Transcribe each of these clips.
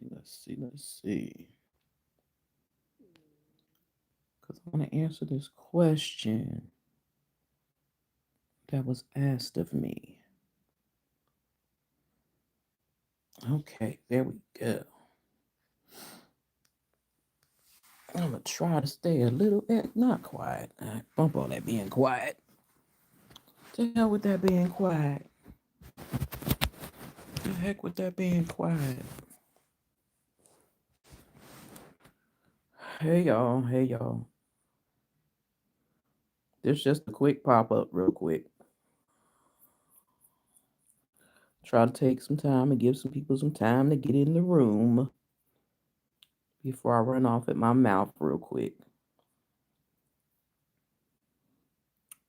Let's see. Because I want to answer this question that was asked of me. Okay, there we go. I'm going to try to stay a little bit, not quiet. Bump all that being quiet. To hell with that being quiet. The heck with that being quiet. Hey y'all, hey y'all. This just a quick pop up, real quick. Try to take some time and give some people some time to get in the room before I run off at my mouth real quick.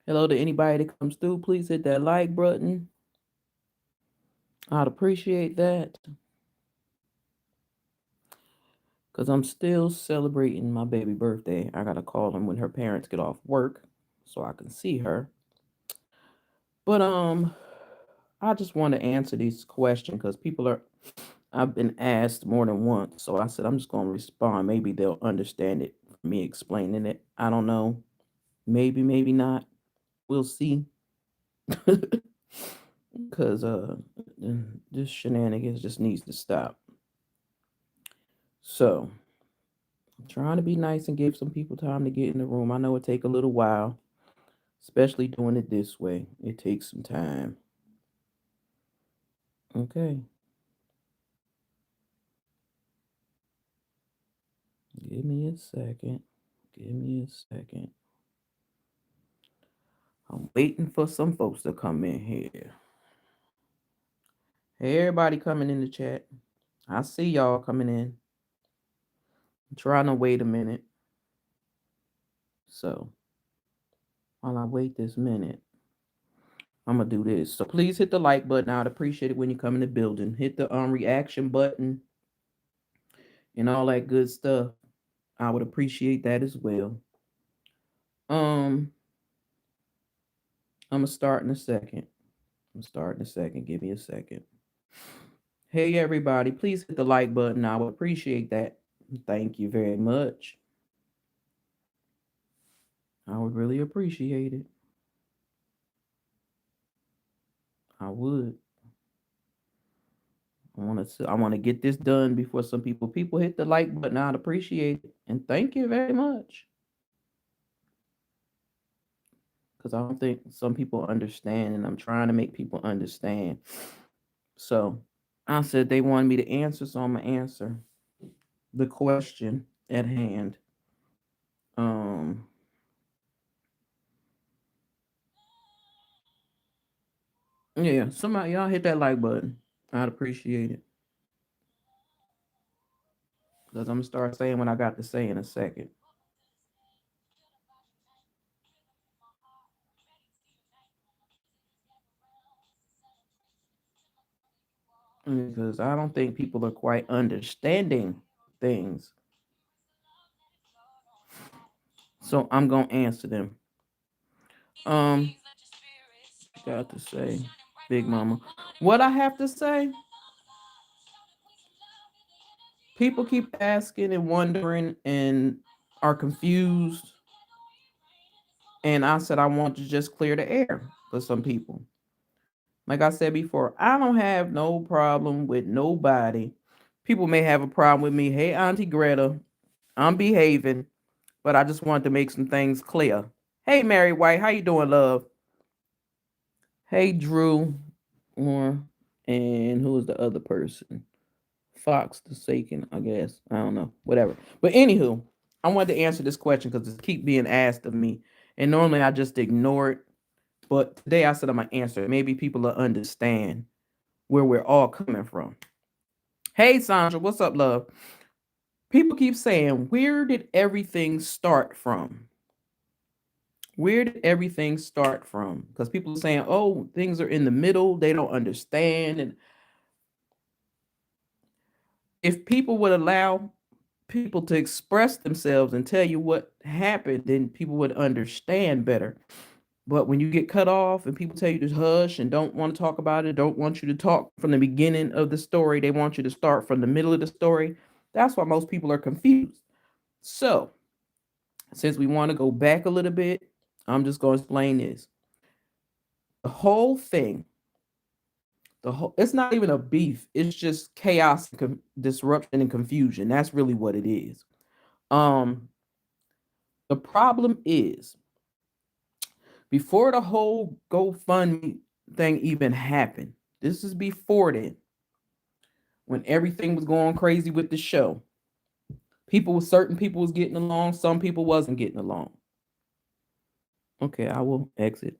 Hello to anybody that comes through. Please hit that like button. I'd appreciate that. Because I'm still celebrating my baby birthday. I got to call them when her parents get off work so I can see her. But I just want to answer this question because I've been asked more than once. So I said I'm just going to respond. Maybe they'll understand it from me explaining it. I don't know. Maybe, maybe not. We'll see. Because this shenanigans just needs to stop. So I'm trying to be nice and give some people time to get in the room. I know it take a little while, especially doing it this way. It takes some time. Okay. Give me a second. Give me a second. I'm waiting for some folks to come in here. Hey, everybody coming in the chat. I see y'all coming in. I'm trying to wait a minute. So while I wait this minute, I'm gonna do this. So please hit the like button. I'd appreciate it when you come in the building. Hit the reaction button and all that good stuff. I would appreciate that as well. Um, I'm gonna start in a second. Give me a second. Hey everybody, please hit the like button. I would appreciate that. Thank you very much. I would really appreciate it. I would. I want to get this done before some people hit the like button. I'd appreciate it. And thank you very much. Because I don't think some people understand, and I'm trying to make people understand. So I said they wanted me to answer, so I'm gonna answer the question at hand. Um yeah, somebody y'all hit that like button. I'd appreciate it. Because I'm gonna start saying what I got to say in a second. Because I don't think people are quite understanding things. So I'm gonna answer them. Um, got to say, Big Mama. What I have to say, people keep asking and wondering and are confused. And I said I want to just clear the air for some people. Like I said before, I don't have no problem with nobody. People may have a problem with me. Hey, Auntie Greta, I'm behaving, but I just wanted to make some things clear. Hey, Mary White, how you doing, love? Hey, Drew, or and who is the other person? Fox the Saken, I guess. I don't know, whatever. But anywho, I wanted to answer this question because it keep being asked of me, and normally I just ignore it. But today I said I'm gonna answer it. Maybe people will understand where we're all coming from. Hey, Sandra, what's up, love? People keep saying, where did everything start from? Where did everything start from? Because people are saying, oh, things are in the middle, they don't understand. And if people would allow people to express themselves and tell you what happened, then people would understand better. But when you get cut off and people tell you to hush and don't want to talk about it, don't want you to talk from the beginning of the story, they want you to start from the middle of the story. That's why most people are confused. So, since we want to go back a little bit, I'm just going to explain this. The whole thing, it's not even a beef, it's just chaos, disruption and confusion. That's really what it is. Um the problem is, before the whole GoFundMe thing even happened, this is before then, when everything was going crazy with the show. Certain people was getting along, some people wasn't getting along. Okay, I will exit.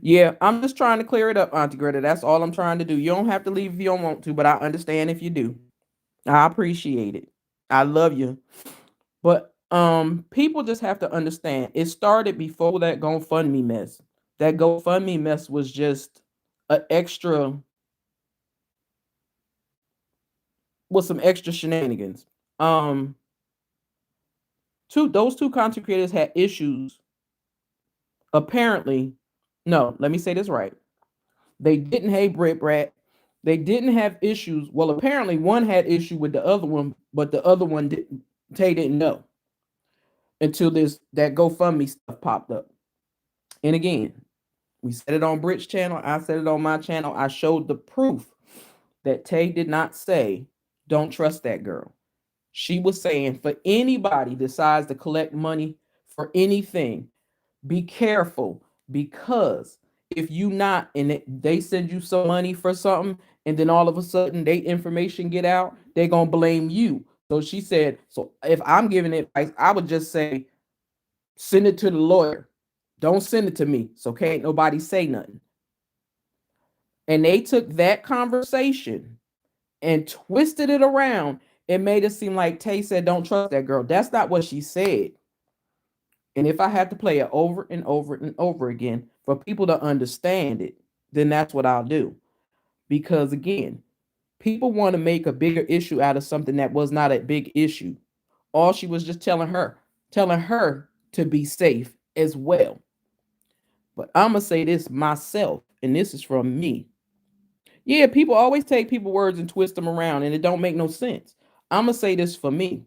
Yeah, I'm just trying to clear it up, Auntie Greta. That's all I'm trying to do. You don't have to leave if you don't want to, but I understand if you do. I appreciate it. I love you. But people just have to understand, it started before that GoFundMe mess. That GoFundMe mess was just an extra, with some extra shenanigans. Those two content creators had issues. Apparently, no, let me say this right. They didn't hate Brit Brat. They didn't have issues. Well, apparently one had issue with the other one, but the other one didn't. Tay didn't know until that GoFundMe stuff popped up. And again, we said it on Brit's channel. I said it on my channel. I showed the proof that Tay did not say, don't trust that girl. She was saying, for anybody decides to collect money for anything, be careful, because if you not, and they send you some money for something, and then all of a sudden they information get out, they're gonna blame you. So she said, so if I'm giving advice, I would just say, send it to the lawyer. Don't send it to me. So can't nobody say nothing. And they took that conversation and twisted it around and made it seem like Tay said, don't trust that girl. That's not what she said. And if I have to play it over and over and over again for people to understand it, then that's what I'll do. Because again, people want to make a bigger issue out of something that was not a big issue. All she was just telling her to be safe as well. But I'm going to say this myself, and this is from me. Yeah, people always take people's words and twist them around, and it don't make no sense. I'm going to say this for me.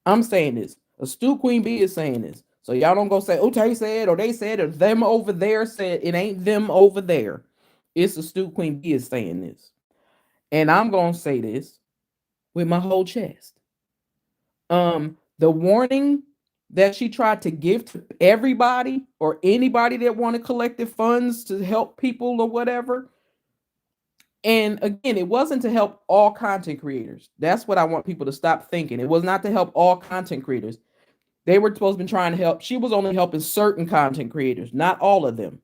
I'm saying this. Astute Queen B is saying this. So y'all don't go say, oh, Tay said, or they said, or them over there said. It ain't them over there. It's Astute Queen B is saying this. And I'm going to say this with my whole chest. The warning that she tried to give to everybody or anybody that wanted collective funds to help people or whatever. And again, it wasn't to help all content creators. That's what I want people to stop thinking. It was not to help all content creators. They were supposed to be trying to help. She was only helping certain content creators, not all of them.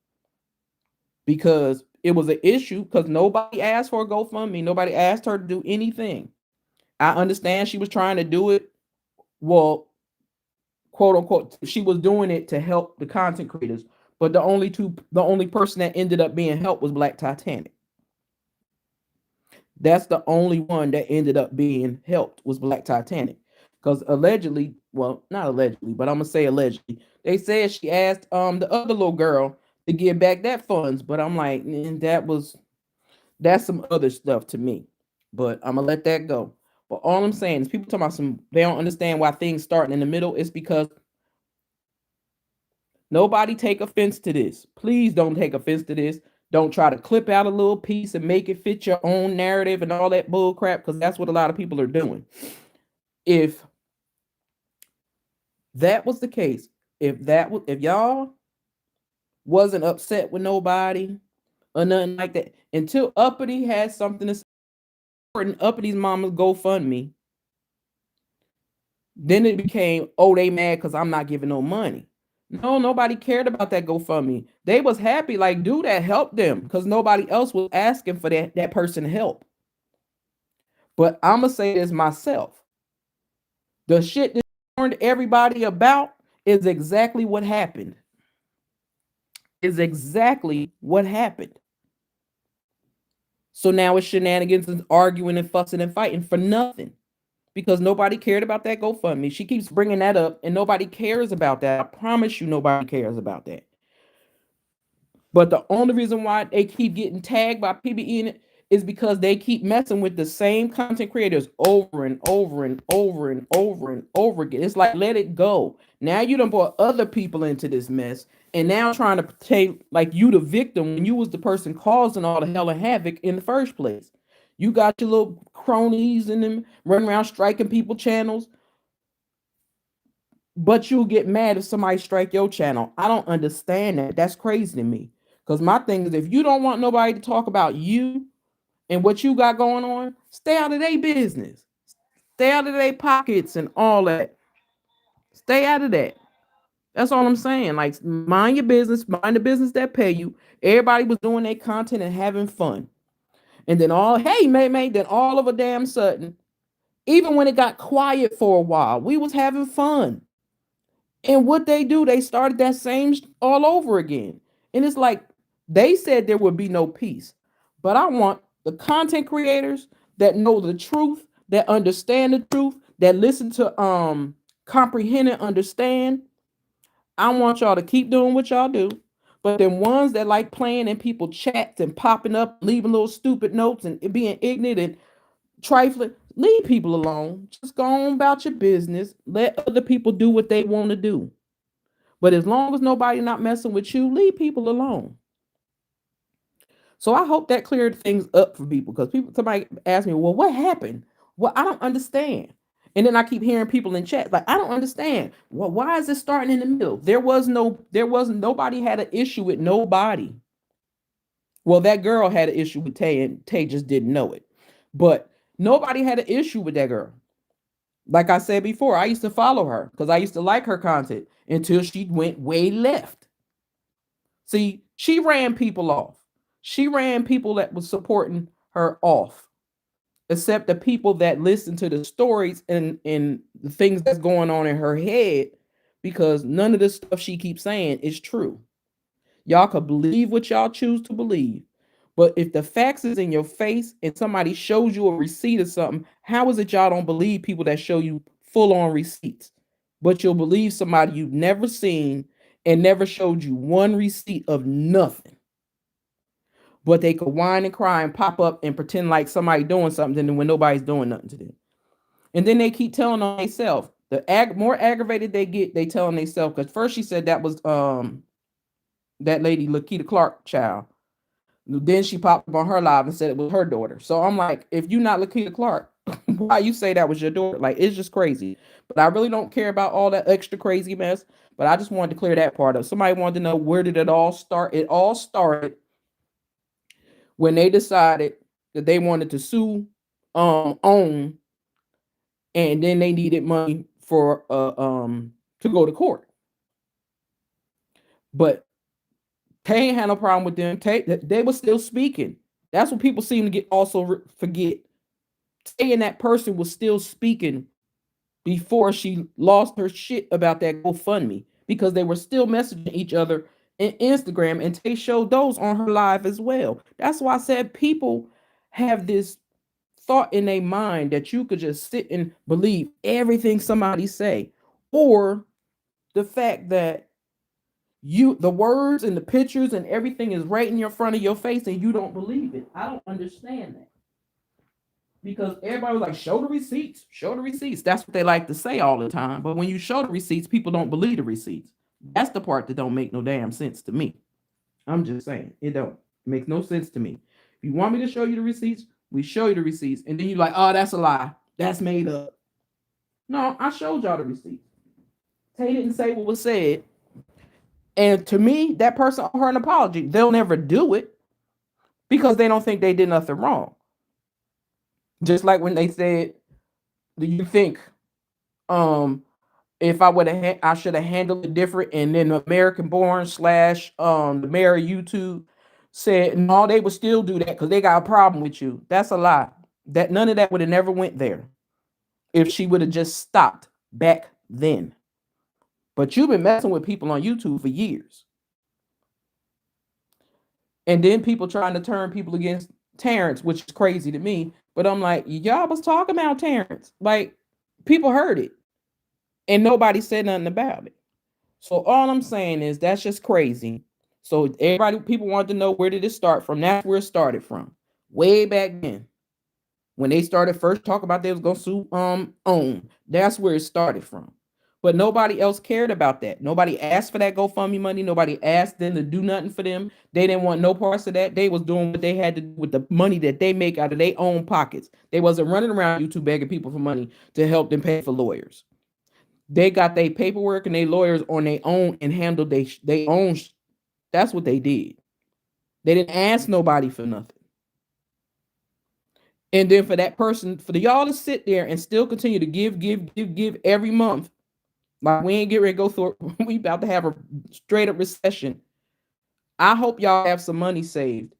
Because it was an issue, because nobody asked for a GoFundMe. Nobody asked her to do anything. I understand she was trying to do it. Well, quote unquote, she was doing it to help the content creators. But the only person that ended up being helped was Black Titanic. That's the only one that ended up being helped was Black Titanic. Because allegedly, well, not allegedly, but I'm gonna say allegedly, they said she asked the other little girl to give back that funds, but I'm like, that's some other stuff to me. But I'm gonna let that go. But all I'm saying is people talking about they don't understand why things starting in the middle. It's because nobody take offense to this. Please don't take offense to this. Don't try to clip out a little piece and make it fit your own narrative and all that bull crap, because that's what a lot of people are doing. If that was the case, if y'all wasn't upset with nobody or nothing like that, until Uppity had something to say, and Uppity's mama's GoFundMe, then it became, oh, they mad because I'm not giving no money. No, nobody cared about that GoFundMe. They was happy, like, dude, that helped them because nobody else was asking for that person help. But I'm gonna say this myself. The shit that warned everybody about is exactly what happened. Is exactly what happened. So now it's shenanigans and arguing and fussing and fighting for nothing because nobody cared about that GoFundMe. She keeps bringing that up and nobody cares about that. I promise you, nobody cares about that. But the only reason why they keep getting tagged by PBE in it is because they keep messing with the same content creators over and over and over and over and over again. It's like, let it go. Now you done brought other people into this mess and now trying to take like you the victim when you was the person causing all the hell and havoc in the first place. You got your little cronies and them running around striking people channels, but you'll get mad if somebody strike your channel. I don't understand that. That's crazy to me. Because my thing is, if you don't want nobody to talk about you and what you got going on, stay out of their business. Stay out of their pockets and all that. Stay out of that. That's all I'm saying. Like, mind your business, mind the business that pay you. Everybody was doing their content and having fun. And then then all of a damn sudden, even when it got quiet for a while, we was having fun. And what they do, they started that same all over again. And it's like they said there would be no peace. But I want the content creators that know the truth, that understand the truth, that listen to comprehend and understand. I want y'all to keep doing what y'all do. But then ones that like playing in people chats and popping up, leaving little stupid notes and being ignorant and trifling, leave people alone. Just go on about your business. Let other people do what they want to do. But as long as nobody not messing with you, leave people alone. So I hope that cleared things up for people because somebody asked me, well, what happened? Well, I don't understand. And then I keep hearing people in chat like, I don't understand. Well, why is it starting in the middle? There wasn't nobody had an issue with nobody. Well, that girl had an issue with Tay, and Tay just didn't know it. But nobody had an issue with that girl. Like I said before, I used to follow her because I used to like her content until she went way left. See, she ran people off. She ran people that was supporting her off, except the people that listen to the stories and the things that's going on in her head, because none of the stuff she keeps saying is true. Y'all could believe what y'all choose to believe. But if the facts is in your face and somebody shows you a receipt or something, how is it y'all don't believe people that show you full on receipts? But you'll believe somebody you've never seen and never showed you one receipt of nothing. But they could whine and cry and pop up and pretend like somebody doing something when nobody's doing nothing to them. And then they keep telling on themselves. More aggravated they get, they telling themselves. Because first she said that was that lady Lakita Clark child. Then she popped up on her live and said it was her daughter. So I'm like, if you not Lakita Clark, why you say that was your daughter? Like, it's just crazy. But I really don't care about all that extra crazy mess. But I just wanted to clear that part up. Somebody wanted to know, where did it all start? It all started when they decided that they wanted to sue OWN, and then they needed money for to go to court. But Tay ain't had no problem with them. They were still speaking. That's what people seem to forget. Tay and that person was still speaking before she lost her shit about that GoFundMe, because they were still messaging each other in Instagram, and Tay showed those on her live as well. That's why I said people have this thought in their mind that you could just sit and believe everything somebody say, or the fact that the words and the pictures and everything is right in your front of your face and you don't believe it. I don't understand that. Because everybody was like, show the receipts, show the receipts. That's what they like to say all the time. But when you show the receipts, people don't believe the receipts. That's the part that don't make no damn sense to me. I'm just saying, it don't. It makes no sense to me. If you want me to show you the receipts, we show you the receipts. And then you're like, oh, that's a lie. That's made up. No, I showed y'all the receipts. Tay didn't say what was said. And to me, that person owe her an apology. They'll never do it because they don't think they did nothing wrong. Just like when they said, do you think if I should have handled it different? And then American Born / the mayor of YouTube said, no, they would still do that because they got a problem with you. That's a lie. That none of that would have never went there if she would have just stopped back then. But you've been messing with people on YouTube for years. And then people trying to turn people against Terrence, which is crazy to me. But I'm like, y'all was talking about Terrence. Like, people heard it and nobody said nothing about it. So all I'm saying is that's just crazy. So everybody, people wanted to know, where did it start from? That's where it started from. Way back then. When they started first talking about they was gonna sue OWN. That's where it started from. But nobody else cared about that. Nobody asked for that GoFundMe money. Nobody asked them to do nothing for them. They didn't want no parts of that. They was doing what they had to do with the money that they make out of their own pockets. They wasn't running around YouTube begging people for money to help them pay for lawyers. They got their paperwork and their lawyers on their own and handled they own. That's what they did. They didn't ask nobody for nothing. And then for that person, for y'all to sit there and still continue to give every month, like we ain't get ready to go through, we about to have a straight up recession. I hope y'all have some money saved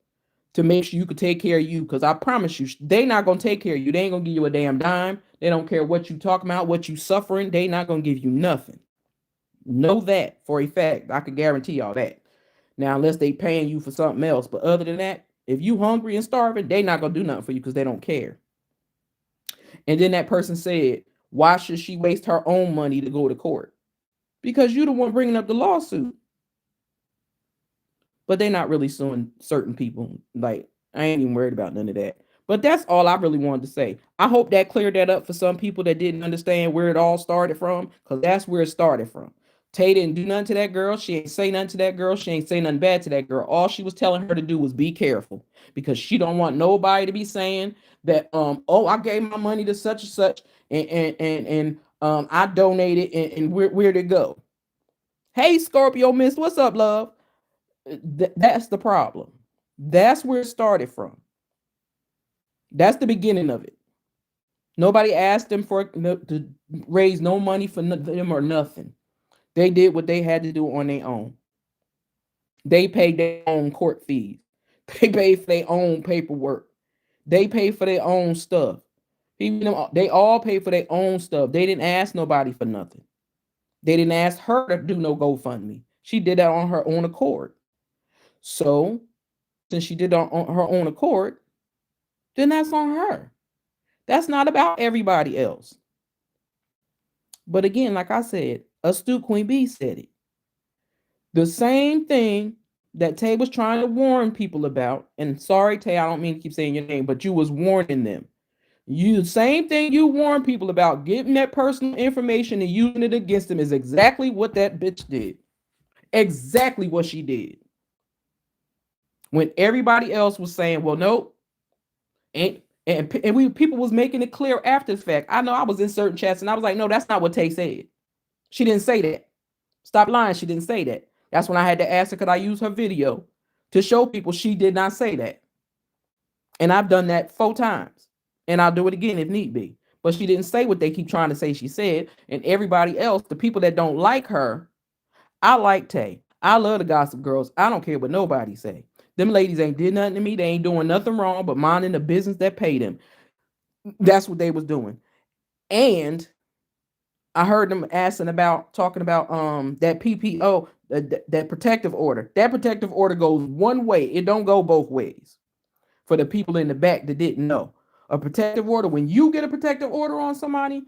to make sure you can take care of you, because I promise you, they not gonna take care of you. They ain't gonna give you a damn dime. They don't care what you talking about, what you suffering. They not gonna give you nothing. Know that for a fact. I can guarantee y'all that. Now, unless they paying you for something else, but other than that, if you hungry and starving, they not gonna do nothing for you because they don't care. And then that person said, why should she waste her own money to go to court? Because you the one bringing up the lawsuit. But they're not really suing certain people. Like, I ain't even worried about none of that. But that's all I really wanted to say. I hope that cleared that up for some people that didn't understand where it all started from, because that's where it started from. Tay didn't do nothing to that girl. She ain't say nothing to that girl. She ain't say nothing bad to that girl. All she was telling her to do was be careful, because she don't want nobody to be saying that, oh, I gave my money to such and such, and I donated, and where'd it go? Hey, Scorpio Miss, what's up, love? That's the problem. That's where it started from. That's the beginning of it. Nobody asked them to raise no money for them or nothing. They did what they had to do on their own. They paid their own court fees. They paid for their own paperwork. They paid for their own stuff. They all paid for their own stuff. They didn't ask nobody for nothing. They didn't ask her to do no GoFundMe. She did that on her own accord. So, since she did it on her own accord, then that's on her. That's not about everybody else. But again, like I said, astute Queen B said it. The same thing that Tay was trying to warn people about, and sorry, Tay, I don't mean to keep saying your name, but you was warning them. The same thing you warn people about, getting that personal information and using it against them, is exactly what that bitch did. Exactly what she did. When everybody else was saying, well, nope, and people was making it clear after the fact. I know I was in certain chats and I was like, no, that's not what Tay said. She didn't say that. Stop lying. She didn't say that. That's when I had to ask her, could I use her video to show people she did not say that? And I've done that 4 times. And I'll do it again if need be. But she didn't say what they keep trying to say she said. And everybody else, the people that don't like her, I like Tay. I love the Gossip Girls. I don't care what nobody say. Them ladies ain't did nothing to me. They ain't doing nothing wrong but minding the business that paid them. That's what they was doing. And I heard them talking about that PPO, that protective order. That protective order goes one way. It don't go both ways. For the people in the back that didn't know. A protective order, when you get a protective order on somebody,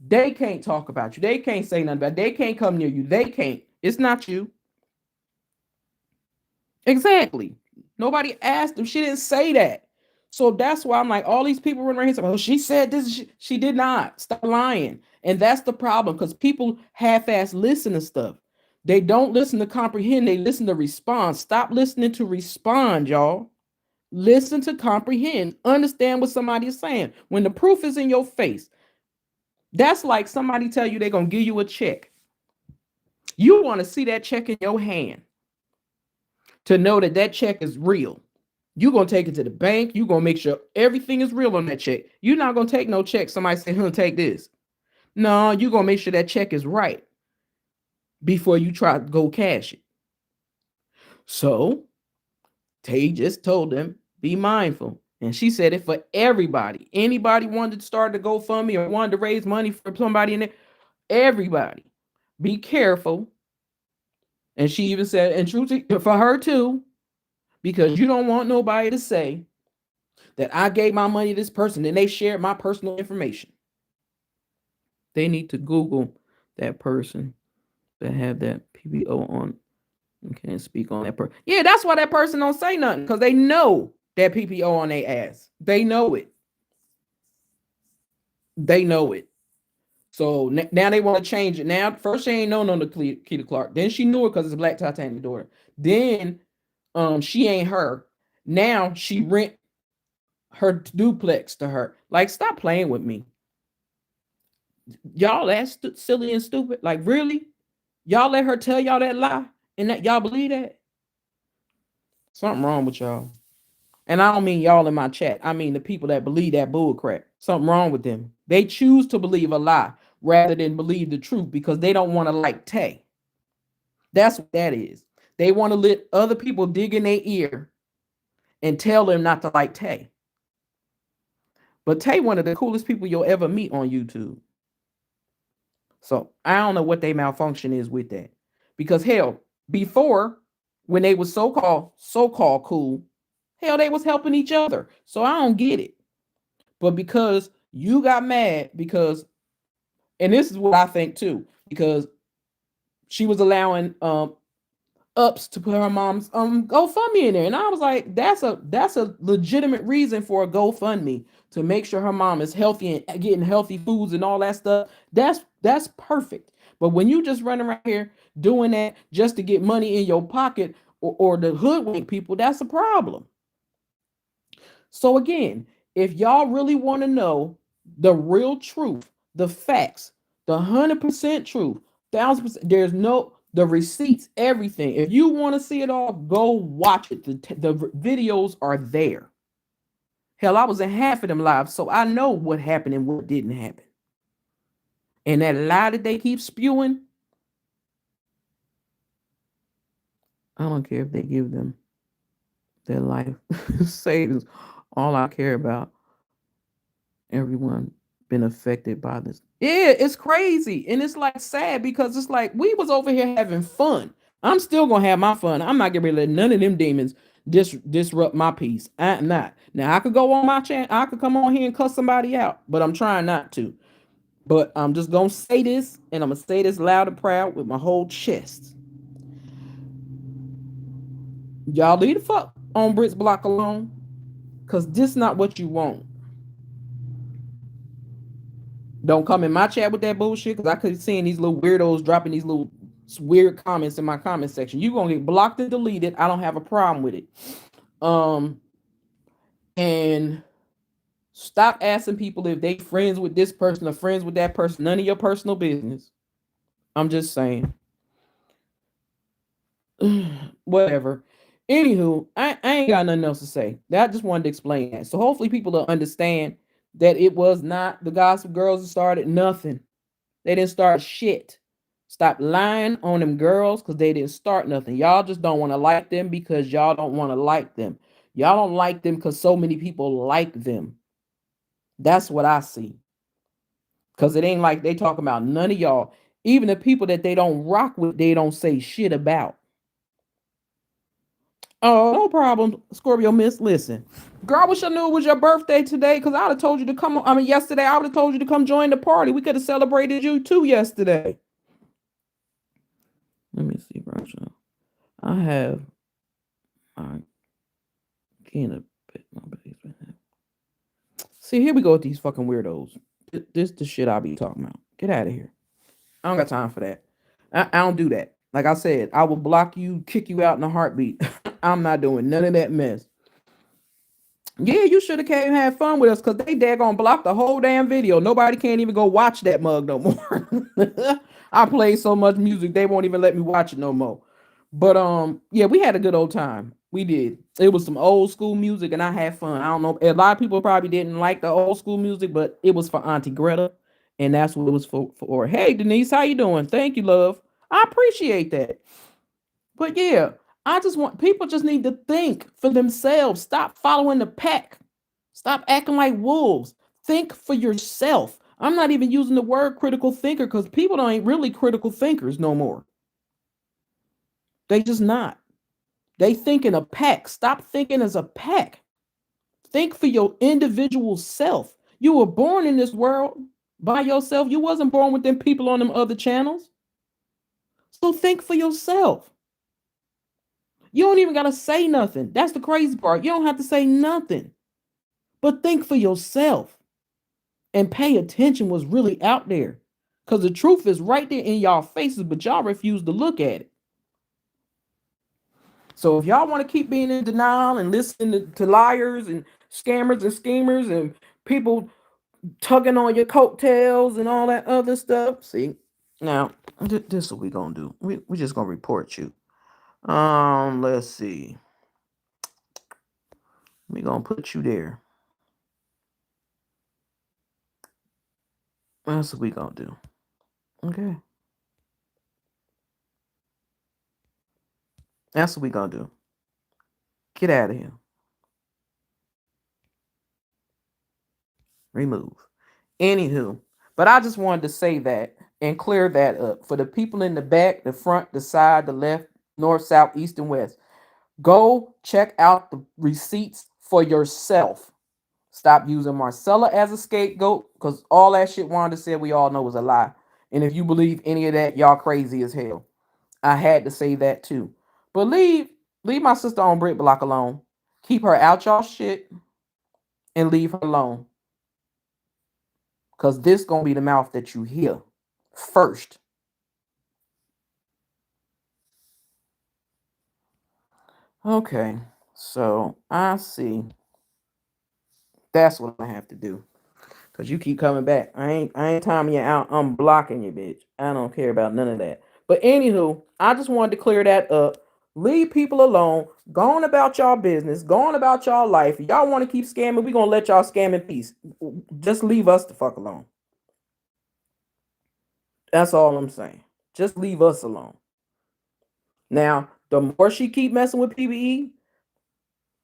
they can't talk about you. They can't say nothing about it. They can't come near you. They can't. It's not you. Exactly. Nobody asked them. She didn't say that. So that's why I'm like, all these people running around here saying, oh, she said this. She did not. Stop lying. And that's the problem, because people half-ass listen to stuff. They don't listen to comprehend. They listen to respond. Stop listening to respond, y'all. Listen to comprehend. Understand what somebody is saying. When the proof is in your face, that's like somebody tell you they're going to give you a check. You want to see that check in your hand to know that that check is real. You're going to take it to the bank. You're going to make sure everything is real on that check. You're not going to take no check. Somebody say, take this. No, you're going to make sure that check is right before you try to go cash it. So Tay just told them, be mindful. And she said it for everybody. Anybody wanted to start a GoFundMe or wanted to raise money for somebody in there, everybody, be careful. And she even said, and truthfully, for her too, because you don't want nobody to say that I gave my money to this person and they shared my personal information. They need to Google that person that have that PPO on and can't speak on that person. Yeah, that's why that person don't say nothing, because they know that PPO on their ass. They know it. They know it. So now they want to change it. Now, first she ain't known on the Keita Clark. Then she knew it because it's Black Titanic daughter. Then she ain't her. Now she rent her duplex to her. Like, stop playing with me. Y'all that's silly and stupid. Like, really? Y'all let her tell y'all that lie and that y'all believe that? Something wrong with y'all. And I don't mean y'all in my chat. I mean the people that believe that bull crap. Something wrong with them. They choose to believe a lie rather than believe the truth because they don't want to like Tay. That's what that is. They want to let other people dig in their ear and tell them not to like Tay. But Tay, one of the coolest people you'll ever meet on YouTube. So I don't know what their malfunction is with that. Because hell, before, when they was so-called cool, hell, they was helping each other. So I don't get it. But because you got mad because, and this is what I think too, because she was allowing Ups to put her mom's GoFundMe in there. And I was like, that's a legitimate reason for a GoFundMe, to make sure her mom is healthy and getting healthy foods and all that stuff. That's perfect. But when you just run around here doing that just to get money in your pocket or the hoodwink people, that's a problem. So again, if y'all really want to know the real truth, the facts, the 100% truth, 1000%, there's no, the receipts, everything. If you want to see it all, go watch it. The videos are there. Hell, I was in half of them live, so I know what happened and what didn't happen. And that lie that they keep spewing, I don't care if they give them their life savings. All I care about, everyone been affected by this. Yeah, it's crazy. And it's like sad because it's like we was over here having fun. I'm still gonna have my fun. I'm not gonna let none of them demons disrupt my peace. I'm not. Now I could go on my channel, I could come on here and cuss somebody out, but I'm trying not to. But I'm just gonna say this, and I'm gonna say this loud and proud with my whole chest. Y'all leave the fuck on Brits Block alone, because this not what you want. Don't come in my chat with that bullshit, because I could seeing these little weirdos dropping these little weird comments in my comment section. You're gonna get blocked and deleted. I don't have a problem with it. And stop asking people if they friends with this person or friends with that person. None of your personal business. I'm just saying. Whatever. Anywho, I ain't got nothing else to say. I just wanted to explain that. So hopefully people will understand that it was not the Gossip Girls that started nothing. They didn't start shit. Stop lying on them girls because they didn't start nothing. Y'all just don't want to like them because y'all don't want to like them. Y'all don't like them because so many people like them. That's what I see. Because it ain't like they talk about none of y'all. Even the people that they don't rock with, they don't say shit about. Oh, no problem, Scorpio Miss. Listen, girl, I wish I knew it was your birthday today, because I would have told you to come. I mean, yesterday, I would have told you to come join the party. We could have celebrated you too yesterday. Let me see, Russia. I have. I can't pick my basement. See, here we go with these fucking weirdos. This the shit I be talking about. Get out of here. I don't got time for that. I don't do that. Like I said, I will block you, kick you out in a heartbeat. I'm not doing none of that mess. Yeah, you should have came and had fun with us, because they daggone blocked the whole damn video. Nobody can't even go watch that mug no more. I played so much music, they won't even let me watch it no more. But yeah, we had a good old time. We did. It was some old school music, and I had fun. I don't know. A lot of people probably didn't like the old school music, but it was for Auntie Greta, and that's what it was for. Hey, Denise, how you doing? Thank you, love. I appreciate that. But yeah, I just want people just need to think for themselves. Stop following the pack. Stop acting like wolves. Think for yourself. I'm not even using the word critical thinker, because people ain't really critical thinkers no more. They just not. They think in a pack. Stop thinking as a pack. Think for your individual self. You were born in this world by yourself. You wasn't born with them people on them other channels. So think for yourself. You don't even got to say nothing. That's the crazy part. You don't have to say nothing. But think for yourself and pay attention what's really out there. Because the truth is right there in y'all faces, but y'all refuse to look at it. So if y'all want to keep being in denial and listening to liars and scammers and schemers and people tugging on your coattails and all that other stuff, see, now this is what we gonna do. We just gonna report you. Let's see. We gonna put you there. That's what we gonna do. Okay. That's what we gonna do. Get out of here. Remove. Anywho, but I just wanted to say that and clear that up for the people in the back, the front, the side, the left, north, south, east, and west. Go check out the receipts for yourself. Stop using Marcella as a scapegoat because all that shit Wanda said we all know was a lie. And if you believe any of that, y'all crazy as hell. I had to say that too. But leave my sister on Brick Block alone. Keep her out y'all shit and leave her alone. Because this gonna be the mouth that you hear first. Okay, so I see. That's what I have to do. Cause you keep coming back. I ain't timing you out. I'm blocking you, bitch. I don't care about none of that. But anywho, I just wanted to clear that up. Leave people alone. Go on about y'all business. Go on about y'all life. If y'all want to keep scamming, we gonna let y'all scam in peace. Just leave us the fuck alone. That's all I'm saying. Just leave us alone. Now, the more she keep messing with PBE,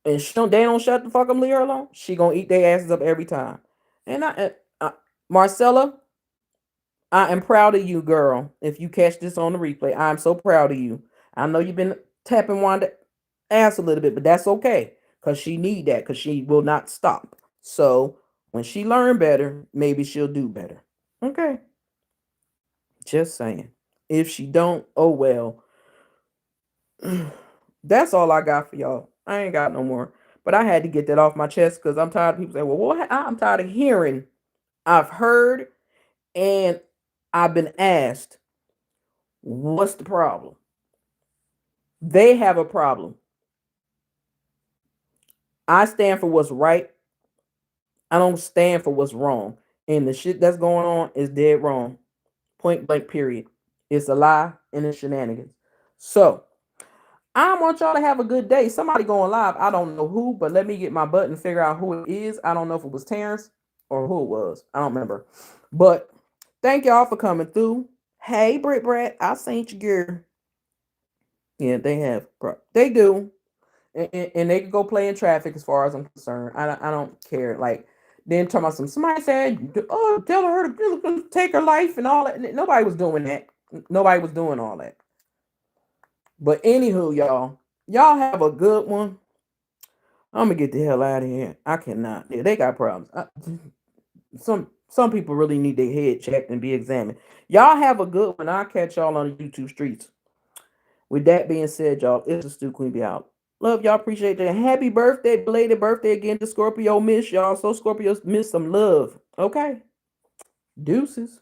and they don't shut the fuck up, leave her alone, she gonna eat their asses up every time. And Marcella, I am proud of you, girl. If you catch this on the replay, I'm so proud of you. I know you've been tapping Wanda ass a little bit, but that's okay because she need that because she will not stop. So when she learn better, maybe she'll do better. Okay. Just saying. If she don't, oh well. That's all I got for y'all. I ain't got no more. But I had to get that off my chest because I'm tired of people saying, well, what? I'm tired of hearing. I've heard and I've been asked, what's the problem? They have a problem. I stand for what's right. I don't stand for what's wrong. And the shit that's going on is dead wrong. Point blank, period. It's a lie and it's shenanigans. So I want y'all to have a good day. Somebody going live. I don't know who, but let me get my button and figure out who it is. I don't know if it was Terrence or who it was. I don't remember. But thank y'all for coming through. Hey, Britt Brett, I seen your gear. Yeah, they have. They do. And they can go play in traffic as far as I'm concerned. I don't care. Like, then talking about somebody said, oh, tell her to take her life and all that. Nobody was doing that. Nobody was doing all that. But anywho, y'all have a good one. I'm gonna get the hell out of here. I cannot. Yeah, they got problems. Some people really need their head checked and be examined. Y'all have a good one. I'll catch y'all on the YouTube streets. With that being said, y'all, it's the Stu Queen be out. Love y'all, appreciate that. Happy birthday, belated birthday again to Scorpio Miss, y'all. So Scorpios miss some love. Okay. Deuces.